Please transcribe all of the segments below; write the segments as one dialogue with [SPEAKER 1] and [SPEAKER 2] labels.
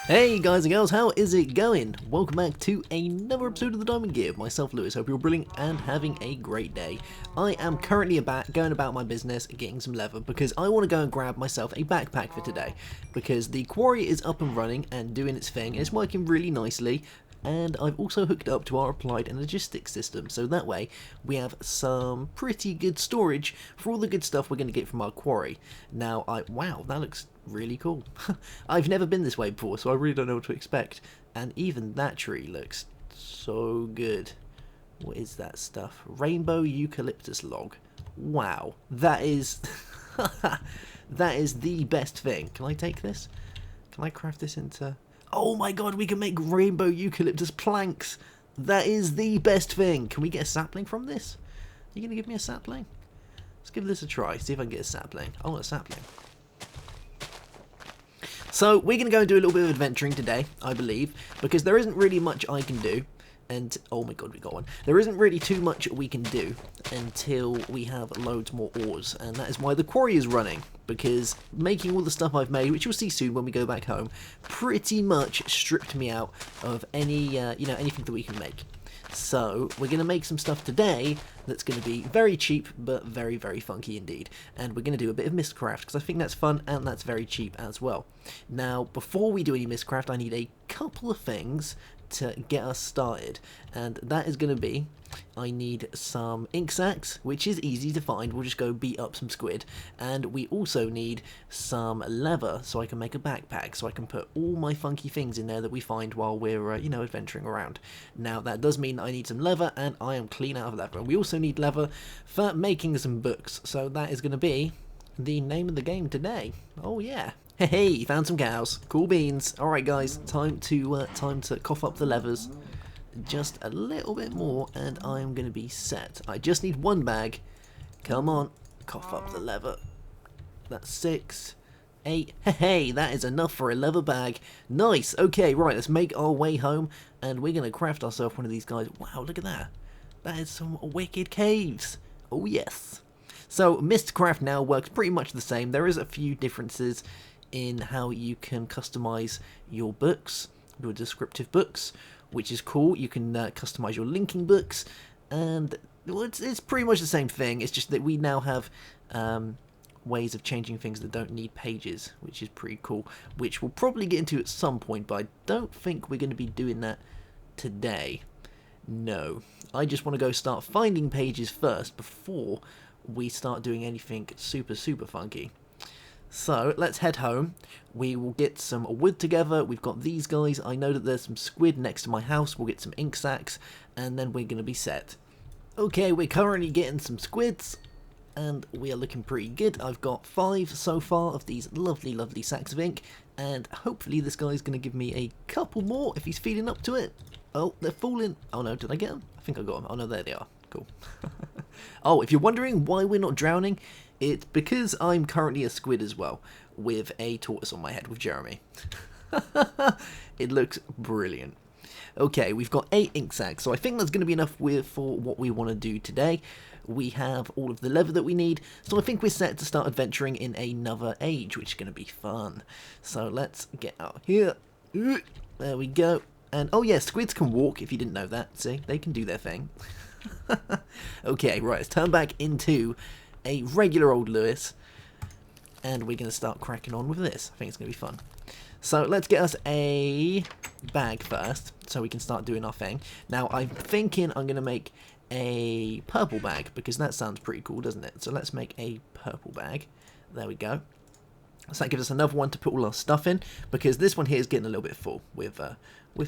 [SPEAKER 1] Hey guys and girls, how is it going? Welcome back to another episode of the Diamond Gear. Myself, Lewis. Hope you're brilliant and having a great day. I am currently going about my business, getting some leather, because I want to go and grab myself a backpack for today. Because the quarry is up and running and doing its thing, and it's working really nicely. And I've also hooked up to our applied and logistics system, so that way we have some pretty good storage for all the good stuff we're going to get from our quarry. Now, wow, that looks really cool. I've never been this way before, so I really don't know what to expect. And even that tree looks so good. What is that stuff? Rainbow eucalyptus log. Wow, that is that is the best thing. Can I take this? Can I craft this into... Oh my god, we can make rainbow eucalyptus planks. That is the best thing. Can we get a sapling from this? Are you going to give me a sapling? Let's give this a try. See if I can get a sapling. I want a sapling. So we're going to go and do a little bit of adventuring today, I believe, because there isn't really much I can do. And, oh my god, we got one. There isn't really too much we can do until we have loads more ores. And that is why the quarry is running. Because making all the stuff I've made, which you'll see soon when we go back home, pretty much stripped me out of any, anything that we can make. So, we're going to make some stuff today that's going to be very cheap, but very, very funky indeed. And we're going to do a bit of Mystcraft, because I think that's fun, and that's very cheap as well. Now, before we do any Mystcraft, I need a couple of things to get us started, and that is going to be, I need some ink sacks, which is easy to find. We'll just go beat up some squid, and we also need some leather so I can make a backpack, so I can put all my funky things in there that we find while we're adventuring around. Now that does mean I need some leather, and I am clean out of leather. We also need leather for making some books, so that is going to be the name of the game today. Oh yeah. Hey, found some cows. Cool beans. Alright guys, time to cough up the levers. Just a little bit more and I'm going to be set. I just need one bag. Come on, cough up the leather. That's 6, 8. Hey, that is enough for a leather bag. Nice. Okay, right, let's make our way home and we're going to craft ourselves one of these guys. Wow, look at that. That is some wicked caves. Oh yes. So, Mystcraft now works pretty much the same. There is a few differences in how you can customize your books, your descriptive books, which is cool. You can customize your linking books, and well, it's pretty much the same thing. It's just that we now have ways of changing things that don't need pages, which is pretty cool, which we'll probably get into at some point, but I don't think we're going to be doing that today. No, I just want to go start finding pages first before we start doing anything super funky. So, let's head home. We will get some wood together. We've got these guys. I know that there's some squid next to my house. We'll get some ink sacks, and then we're going to be set. Okay, we're currently getting some squids, and we are looking pretty good. I've got 5 so far of these lovely sacks of ink, and hopefully this guy's going to give me a couple more if he's feeding up to it. Oh, they're falling. Oh no, did I get them? I think I got them. Oh no, there they are. Cool. Oh, if you're wondering why we're not drowning, it's because I'm currently a squid as well, with a tortoise on my head with Jeremy. It looks brilliant. Okay, we've got 8 ink sacks, so I think that's going to be enough for what we want to do today. We have all of the leather that we need, so I think we're set to start adventuring in another age, which is going to be fun. So let's get out here. There we go. And oh yeah, squids can walk, if you didn't know that. See, they can do their thing. Okay, right, let's turn back into a regular old Lewis, and we're going to start cracking on with this. I think it's going to be fun. So let's get us a bag first, so we can start doing our thing. Now, I'm thinking I'm going to make a purple bag, because that sounds pretty cool, doesn't it? So let's make a purple bag. There we go. So that gives us another one to put all our stuff in, because this one here is getting a little bit full with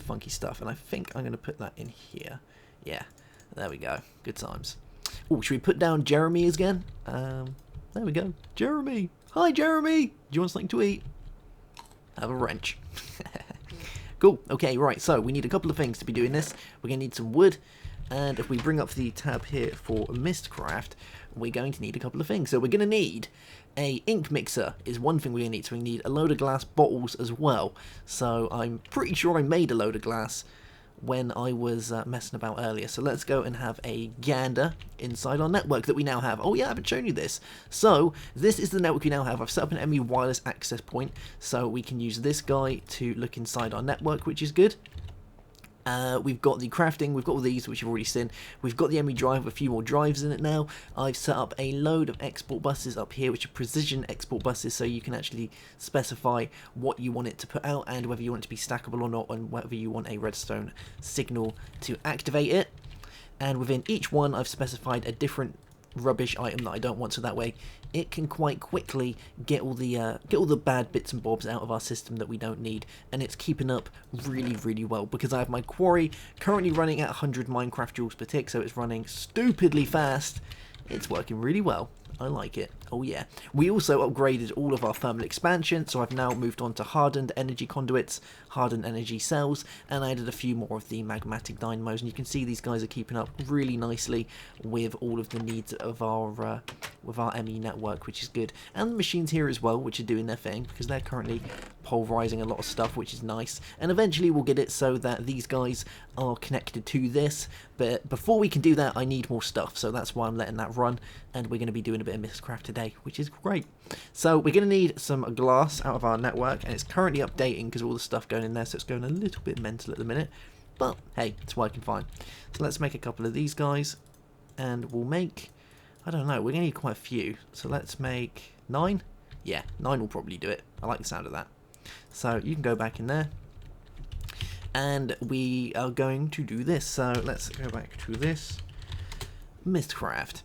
[SPEAKER 1] funky stuff, and I think I'm going to put that in here. Yeah, there we go. Good times. Oh, should we put down Jeremy again? There we go. Jeremy! Hi, Jeremy! Do you want something to eat? Have a wrench. Cool. Okay, right, so we need a couple of things to be doing this. We're going to need some wood, and if we bring up the tab here for Mystcraft, we're going to need a couple of things. So we're going to need a ink mixer is one thing we're going to need. So we need a load of glass bottles as well. So I'm pretty sure I made a load of glass when I was messing about earlier. So let's go and have a gander inside our network that we now have. Oh yeah, I haven't shown you this. So this is the network we now have. I've set up an ME wireless access point, so we can use this guy to look inside our network, which is good. We've got the crafting, we've got all these, which you've already seen. We've got the ME drive with a few more drives in it now. I've set up a load of export buses up here, which are precision export buses, so you can actually specify what you want it to put out and whether you want it to be stackable or not, and whether you want a redstone signal to activate it. And within each one, I've specified a different rubbish item that I don't want, so that way it can quite quickly get all the bad bits and bobs out of our system that we don't need, and it's keeping up really well because I have my quarry currently running at 100 Minecraft joules per tick, so it's running stupidly fast. It's working really well. I like it. Oh yeah. We also upgraded all of our thermal expansion, so I've now moved on to hardened energy conduits, hardened energy cells, and I added a few more of the magmatic dynamos, and you can see these guys are keeping up really nicely with all of the needs of our ME network, which is good. And the machines here as well, which are doing their thing, because they're currently pulverizing a lot of stuff, which is nice. And eventually we'll get it so that these guys are connected to this, but before we can do that I need more stuff, so that's why I'm letting that run, and we're going to be doing a bit of Mystcraft today, which is great. So we're going to need some glass out of our network, and it's currently updating because of all the stuff going in there, so it's going a little bit mental at the minute, but hey, it's working fine. So let's make a couple of these guys, and we'll make, I don't know, we're going to need quite a few, so let's make 9. Yeah, 9 will probably do it. I like the sound of that. So you can go back in there, and we are going to do this. So let's go back to this Mystcraft,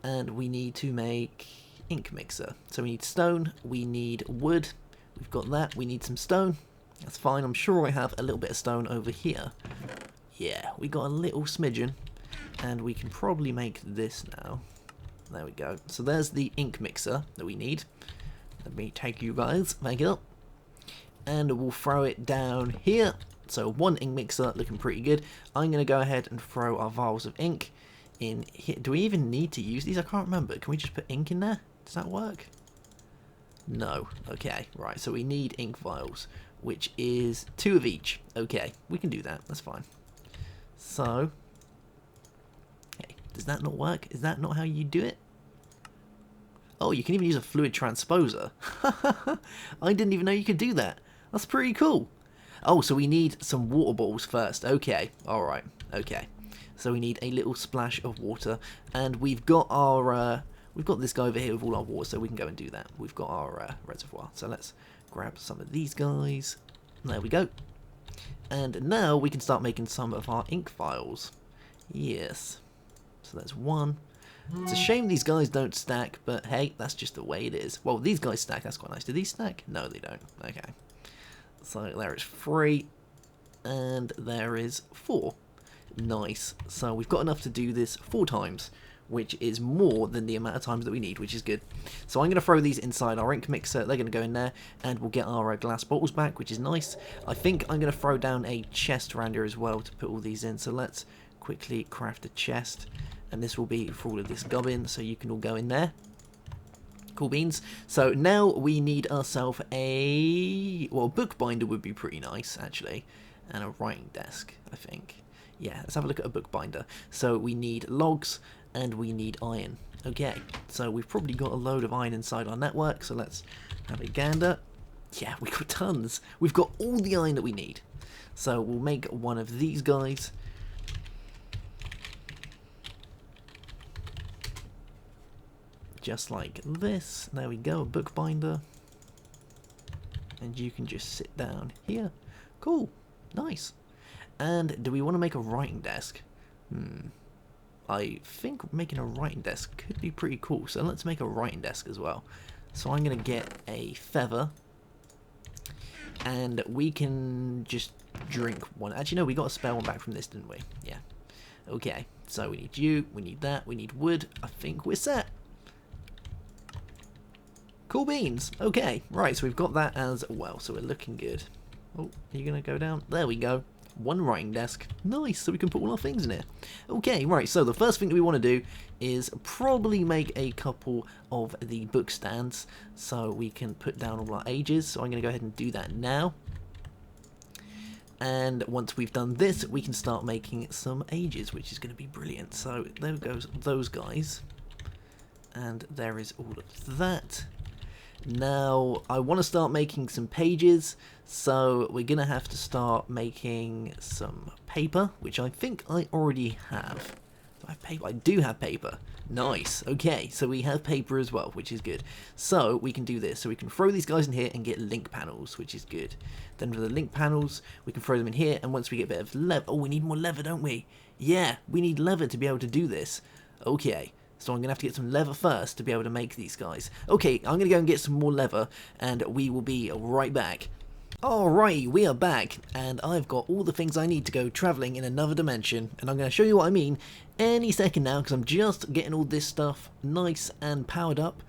[SPEAKER 1] and we need to make ink mixer. So we need stone, we need wood, we've got that, we need some stone. That's fine, I'm sure I have a little bit of stone over here. Yeah, we got a little smidgen, and we can probably make this now. There we go. So there's the ink mixer that we need. Let me take you guys, make it up, and we'll throw it down here. So one ink mixer, looking pretty good. I'm going to go ahead and throw our vials of ink in here. Do we even need to use these? I can't remember. Can we just put ink in there? Does that work? No. Okay, right. So we need ink vials, which is 2 of each. Okay, we can do that. That's fine. So, hey, does that not work? Is that not how you do it? Oh, you can even use a fluid transposer. I didn't even know you could do that. That's pretty cool. Oh, so we need some water balls first. Okay, alright, okay. So we need a little splash of water, and we've got our, we've got this guy over here with all our water, so we can go and do that. We've got our reservoir, so let's grab some of these guys. There we go. And now we can start making some of our ink vials. Yes. So that's one. It's a shame these guys don't stack, but hey, that's just the way it is. Well, these guys stack, that's quite nice. Do these stack? No, they don't. Okay. So there is 3, and there is 4. Nice. So we've got enough to do this 4 times, which is more than the amount of times that we need, which is good. So I'm going to throw these inside our ink mixer. They're going to go in there, and we'll get our glass bottles back, which is nice. I think I'm going to throw down a chest around here as well to put all these in. So let's quickly craft a chest. And this will be for all of this gubbin, so you can all go in there. Cool beans. So now we need ourselves a... well, a bookbinder would be pretty nice, actually. And a writing desk, I think. Yeah, let's have a look at a bookbinder. So we need logs, and we need iron. Okay, so we've probably got a load of iron inside our network, so let's have a gander. Yeah, we've got tons. We've got all the iron that we need. So we'll make one of these guys. Just like this. There we go, a bookbinder. And you can just sit down here. Cool. Nice. And do we want to make a writing desk? I think making a writing desk could be pretty cool. So let's make a writing desk as well. So I'm going to get a feather. And we can just drink one. Actually, no, we got a spare one back from this, didn't we? Yeah. Okay. So we need you. We need that. We need wood. I think we're set. Cool beans. Okay, right, so we've got that as well, so we're looking good. Oh, are you going to go down? There we go. One writing desk. Nice, so we can put all our things in here. Okay, right, so the first thing that we want to do is probably make a couple of the book stands so we can put down all our ages. So I'm going to go ahead and do that now. And once we've done this, we can start making some ages, which is going to be brilliant. So there goes those guys. And there is all of that. Now, I want to start making some pages, so we're going to have to start making some paper, which I think I already have. Do I have paper? I do have paper. Nice. Okay, so we have paper as well, which is good. So we can do this. So we can throw these guys in here and get link panels, which is good. Then with the link panels, we can throw them in here, and once we get a bit of leather... Oh, we need more leather, don't we? Yeah, we need leather to be able to do this. Okay. So I'm going to have to get some leather first to be able to make these guys. Okay, I'm going to go and get some more leather, and we will be right back. Alright, we are back, and I've got all the things I need to go travelling in another dimension, and I'm going to show you what I mean any second now, because I'm just getting all this stuff nice and powered up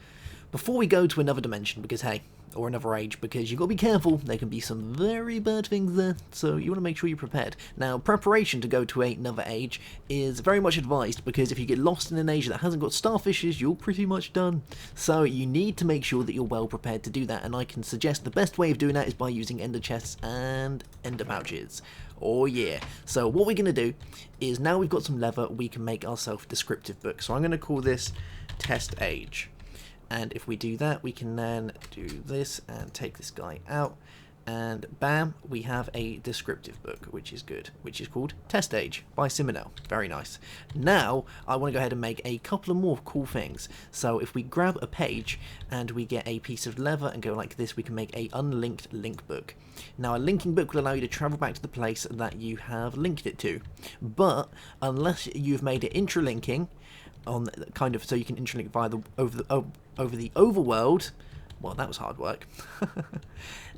[SPEAKER 1] before we go to another dimension, because hey, or another age, because you've got to be careful, there can be some very bad things there, so you want to make sure you're prepared. Now, preparation to go to another age is very much advised, because if you get lost in an age that hasn't got starfishes, you're pretty much done. So you need to make sure that you're well prepared to do that, and I can suggest the best way of doing that is by using ender chests and ender pouches. Oh yeah. So what we're going to do is, now we've got some leather, we can make ourselves a descriptive book. So I'm going to call this Test Age. And if we do that, we can then do this and take this guy out, and bam, we have a descriptive book, which is good, which is called Test Age by Simonel. Very nice. Now I want to go ahead and make a couple of more cool things. So if we grab a page and we get a piece of leather and go like this, we can make a unlinked link book. Now a linking book will allow you to travel back to the place that you have linked it to, but unless you've made it intralinking on kind of, so you can interlink via the over the overworld, well, that was hard work,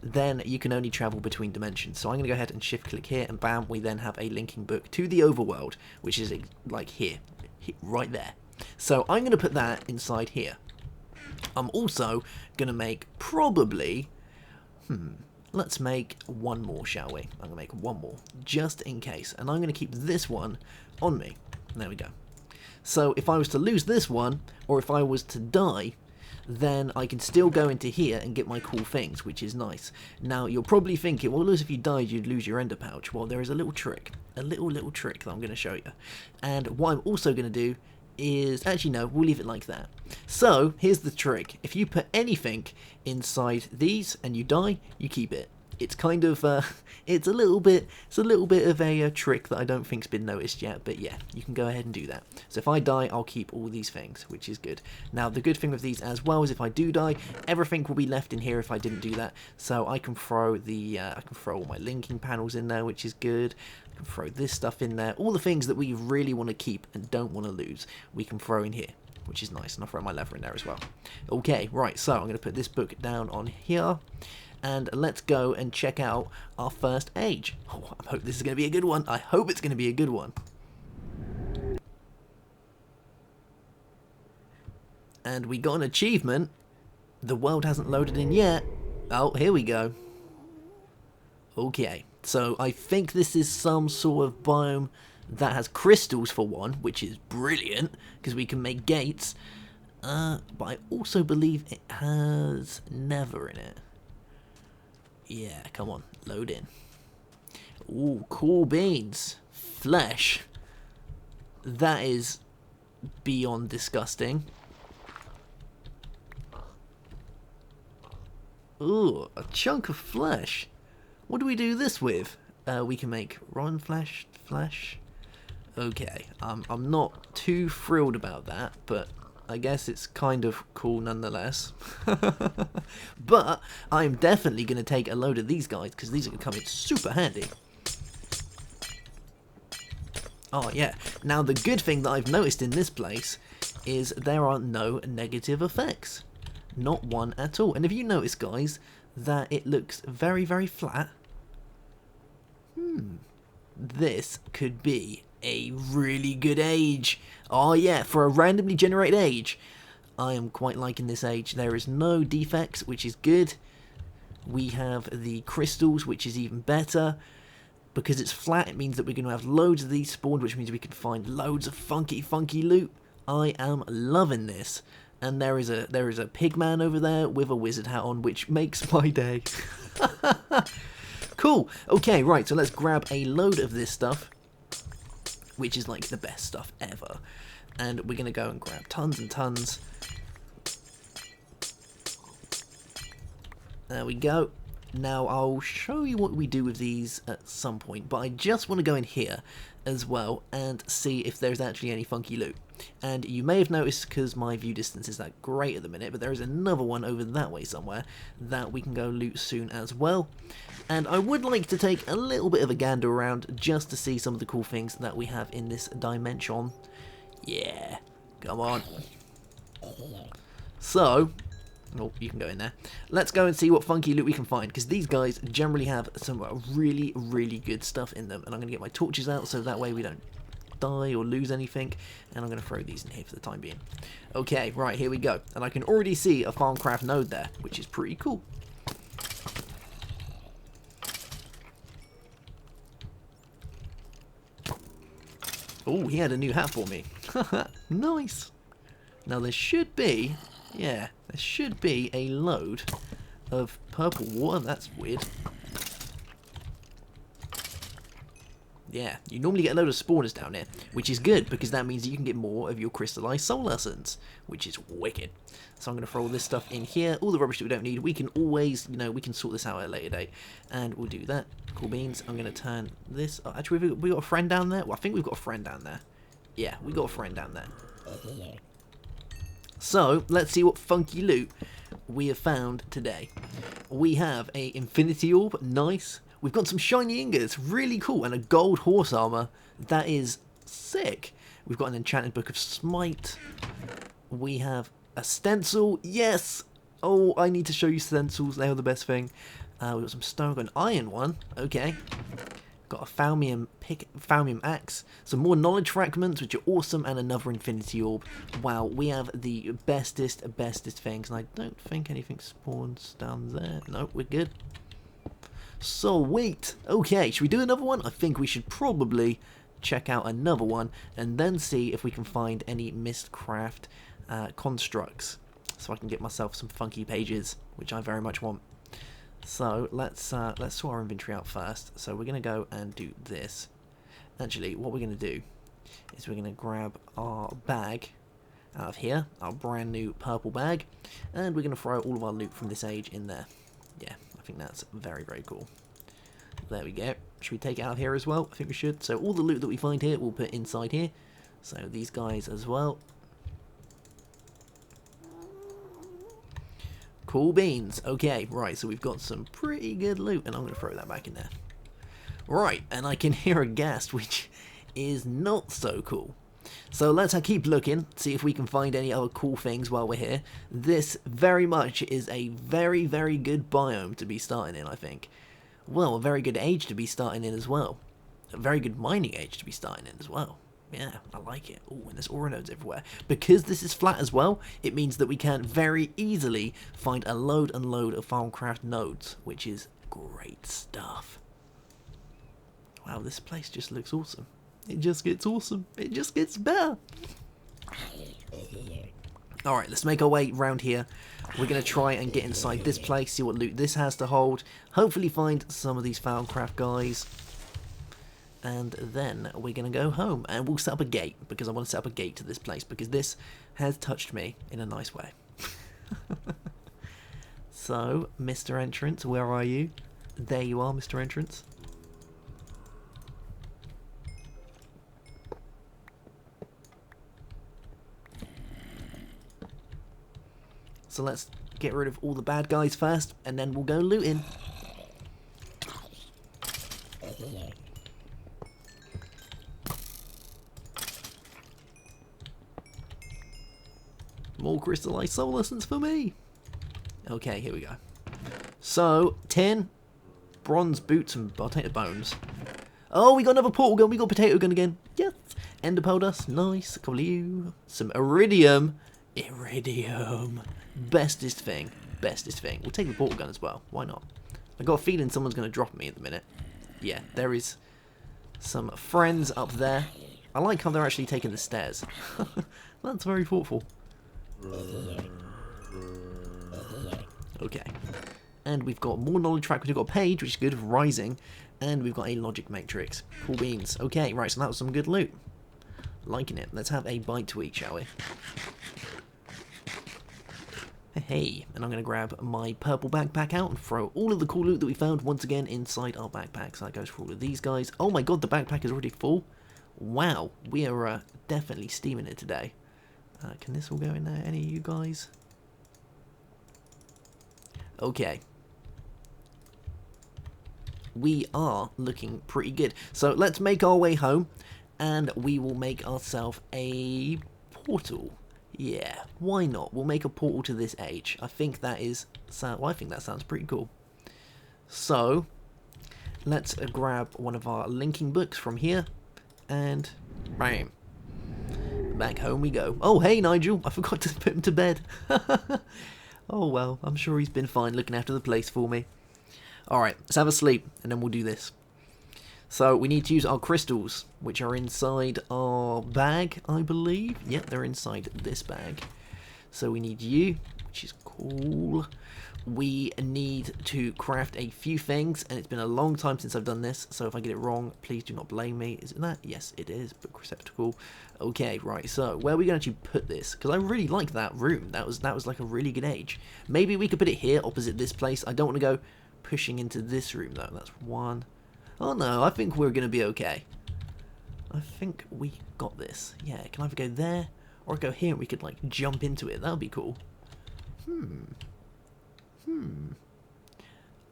[SPEAKER 1] then you can only travel between dimensions. So I'm going to go ahead and shift click here, and bam, we then have a linking book to the overworld, which is like here, right there. So I'm going to put that inside here. I'm also going to make probably, let's make one more, shall we? I'm going to make one more, just in case, and I'm going to keep this one on me. There we go. So if I was to lose this one, or if I was to die, then I can still go into here and get my cool things, which is nice. Now, you're probably thinking, well, if you died, you'd lose your ender pouch. Well, there is a little trick, a little trick that I'm going to show you. And what I'm also going to do is, actually no, we'll leave it like that. So, here's the trick. If you put anything inside these and you die, you keep it. It's kind of, it's a little bit of a trick that I don't think's been noticed yet, but yeah, you can go ahead and do that. So if I die, I'll keep all these things, which is good. Now, the good thing with these as well is if I do die, everything will be left in here if I didn't do that. So I can throw the, I can throw all my linking panels in there, which is good. I can throw this stuff in there. All the things that we really want to keep and don't want to lose, we can throw in here, which is nice. And I'll throw my leather in there as well. Okay, right, so I'm going to put this book down on here. And let's go and check out our first age. Oh, I hope this is going to be a good one. I hope it's going to be a good one. And we got an achievement. The world hasn't loaded in yet. Oh, here we go. Okay, so I think this is some sort of biome that has crystals for one, which is brilliant, because we can make gates. But I also believe it has nether in it. Yeah, come on, load in. Ooh, cool beans. Flesh. That is beyond disgusting. Ooh, a chunk of flesh. What do we do this with? We can make rotten flesh. Okay, I'm not too thrilled about that, but I guess it's kind of cool nonetheless. But I'm definitely going to take a load of these guys, because these are going to come in super handy. Oh yeah, now the good thing that I've noticed in this place is there are no negative effects. Not one at all. And if you notice, guys, that it looks very, very flat, this could be a really good age. Oh yeah, for a randomly generated age, I am quite liking this age. There is no defects, which is good. We have the crystals, which is even better. Because it's flat, it means that we're going to have loads of these spawned, which means we can find loads of funky loot. I am loving this. And there is a pig man over there with a wizard hat on, which makes my day. Cool. Okay, right, so let's grab a load of this stuff, which is like the best stuff ever. And we're going to go and grab tons and tons. There we go. Now, I'll show you what we do with these at some point, but I just want to go in here as well and see if there's actually any funky loot. And you may have noticed, because my view distance is that great at the minute, but there is another one over that way somewhere that we can go loot soon as well. And I would like to take a little bit of a gander around just to see some of the cool things that we have in this dimension. Yeah, come on. So, oh, you can go in there. Let's go and see what funky loot we can find, because these guys generally have some really, really good stuff in them. And I'm going to get my torches out so that way we don't die or lose anything. And I'm going to throw these in here for the time being. Okay, right, here we go. And I can already see a Farmcraft node there, which is pretty cool. Oh, he had a new hat for me. Nice. Now there should be, yeah, there should be a load of purple water. That's weird. Yeah, you normally get a load of spawners down here, which is good because that means you can get more of your crystallized soul essence, which is wicked. So I'm going to throw all this stuff in here. All the rubbish that we don't need, we can always, you know, we can sort this out at a later date. And we'll do that. Cool beans. I'm going to turn this. Oh, actually, we got a friend down there. Well, I think we've got a friend down there. Yeah, we got a friend down there. So let's see what funky loot we have found today. We have a infinity orb. Nice. We've got some shiny ingots, really cool, and a gold horse armor. That is sick. We've got an enchanted book of smite. We have a stencil. Yes. Oh, I need to show you stencils. They are the best thing. We've got some stone, got an iron one. Okay. Got a Falmium axe. Some more knowledge fragments, which are awesome, and another infinity orb. Wow, we have the bestest things, and I don't think anything spawns down there. No, we're good. Sweet. Okay, should we do another one? I think we should probably check out another one and then see if we can find any Mystcraft constructs, so I can get myself some funky pages, which I very much want. So let's sort our inventory out first. So we're gonna go and do this. Actually, what we're gonna do is we're gonna grab our bag out of here, our brand new purple bag, and we're gonna throw all of our loot from this age in there. Yeah, I think that's very, very cool. There we go. Should we take it out of here as well? I think we should. So all the loot that we find here, we'll put inside here. So these guys as well. Cool beans. Okay, right, so we've got some pretty good loot, and I'm going to throw that back in there. Right, and I can hear a ghast, which is not so cool. So let's keep looking, see if we can find any other cool things while we're here. This very much is a very, very good biome to be starting in, I think. Well, a very good age to be starting in as well. A very good mining age to be starting in as well. Yeah, I like it. Oh, and there's ore nodes everywhere. Because this is flat as well, it means that we can very easily find a load and load of Farmcraft nodes, which is great stuff. Wow, this place just looks awesome. It just gets awesome. It just gets better. Alright, let's make our way around here. We're going to try and get inside this place, see what loot this has to hold. Hopefully find some of these Farmcraft guys. And then we're going to go home. And we'll set up a gate, because I want to set up a gate to this place, because this has touched me in a nice way. So, Mr. Entrance, where are you? There you are, Mr. Entrance. So let's get rid of all the bad guys first, and then we'll go looting. More crystallized soul essence for me. Okay, here we go. So, tin, bronze boots, and I'll take the bones. Oh, we got another portal gun. We got potato gun again. Yes. Ender pearl dust. Nice. A couple of you. Some iridium. Iridium. Bestest thing. Bestest thing. We'll take the portal gun as well. Why not? I got a feeling someone's going to drop me at the minute. Yeah, there is some friends up there. I like how they're actually taking the stairs. That's very thoughtful. Okay. And we've got more knowledge track, we've got a page, which is good, rising. And we've got a logic matrix. Cool beans. Okay, right, so that was some good loot. Liking it. Let's have a bite to eat, shall we? Hey, and I'm going to grab my purple backpack out and throw all of the cool loot that we found once again inside our backpack. So that goes for all of these guys. Oh my god, the backpack is already full. Wow, we are definitely steaming it today. Can this all go in there? Any of you guys? Okay. We are looking pretty good. So let's make our way home, and we will make ourselves a portal. Yeah, why not? We'll make a portal to this age. I think that is... well, I think that sounds pretty cool. So, let's grab one of our linking books from here, and bam. Back home we go. Oh, hey, Nigel. I forgot to put him to bed. Oh, well, I'm sure he's been fine looking after the place for me. Alright, let's have a sleep, and then we'll do this. So, we need to use our crystals, which are inside our bag, I believe. Yep, they're inside this bag. So, we need you, which is cool. We need to craft a few things, and it's been a long time since I've done this, so if I get it wrong, please do not blame me. Is it that? Yes, it is. Book receptacle. Okay, right, so where are we going to actually put this? Because I really like that room. That was like a really good age. Maybe we could put it here, opposite this place. I don't want to go pushing into this room, though. That's one. Oh, no, I think we're going to be okay. I think we got this. Yeah, can I either go there, or go here and we could, like, jump into it? That would be cool.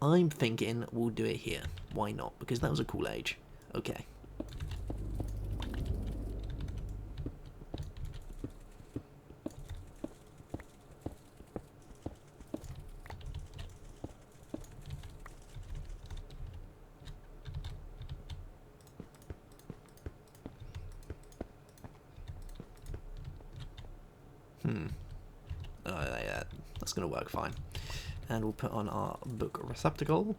[SPEAKER 1] I'm thinking we'll do it here. Why not? Because that was a cool age. Okay. That's going to work fine. And we'll put on our book receptacle.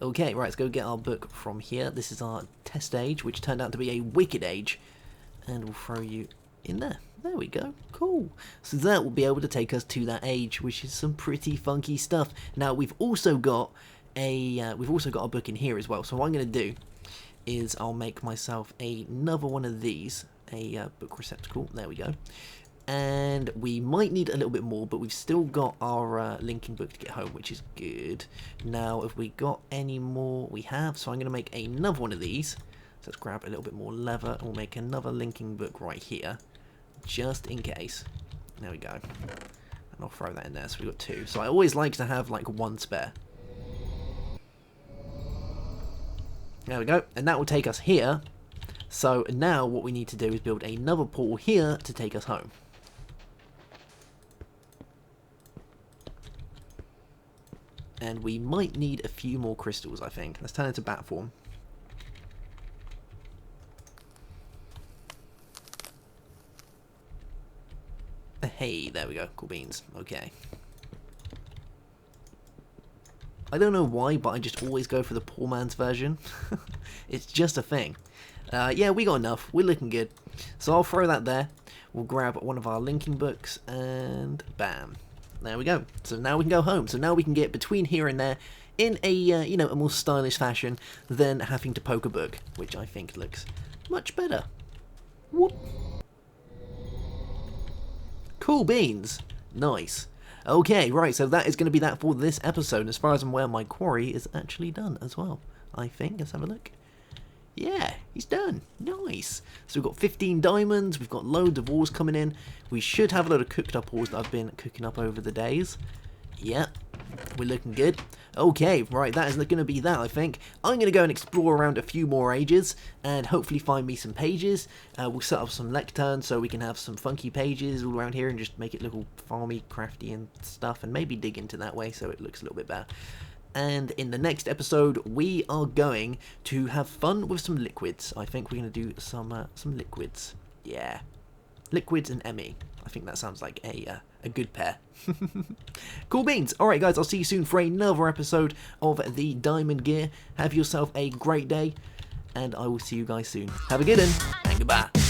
[SPEAKER 1] Okay, right, let's go get our book from here. This is our test age, which turned out to be a wicked age. And we'll throw you in there. There we go. Cool. So that will be able to take us to that age, which is some pretty funky stuff. Now, we've also got a book in here as well. So what I'm going to do is I'll make myself another one of these, a book receptacle. There we go. And we might need a little bit more, but we've still got our linking book to get home, which is good. Now, if we got any more, we have. So I'm going to make another one of these. So let's grab a little bit more leather, and we'll make another linking book right here, just in case. There we go. And I'll throw that in there. So we've got two. So I always like to have like one spare. There we go. And that will take us here. So now what we need to do is build another portal here to take us home. And we might need a few more crystals, I think. Let's turn it to bat form. Hey, there we go. Cool beans. Okay. I don't know why, but I just always go for the poor man's version. It's just a thing. Yeah, we got enough. We're looking good. So I'll throw that there. We'll grab one of our linking books, and bam. There we go. So now we can go home. So now we can get between here and there in a, you know, a more stylish fashion than having to poke a book, which I think looks much better. Whoop. Cool beans. Nice. Okay, right, so that is going to be that for this episode. As far as I'm aware, my quarry is actually done as well, I think. Let's have a look. Yeah, he's done. Nice. So we've got 15 diamonds. We've got loads of ores coming in. We should have a load of cooked up ores that I've been cooking up over the days. Yeah, we're looking good. Okay, right, that is going to be that, I think. I'm going to go and explore around a few more ages and hopefully find me some pages. We'll set up some lecterns so we can have some funky pages all around here and just make it look all farmy, crafty and stuff, and maybe dig into that way so it looks a little bit better. And in the next episode, we are going to have fun with some liquids. I think we're going to do some liquids. Yeah, liquids and Emmy. I think that sounds like a good pair. Cool beans. All right, guys, I'll see you soon for another episode of the Diamond Gear. Have yourself a great day, and I will see you guys soon. Have a good one, and goodbye.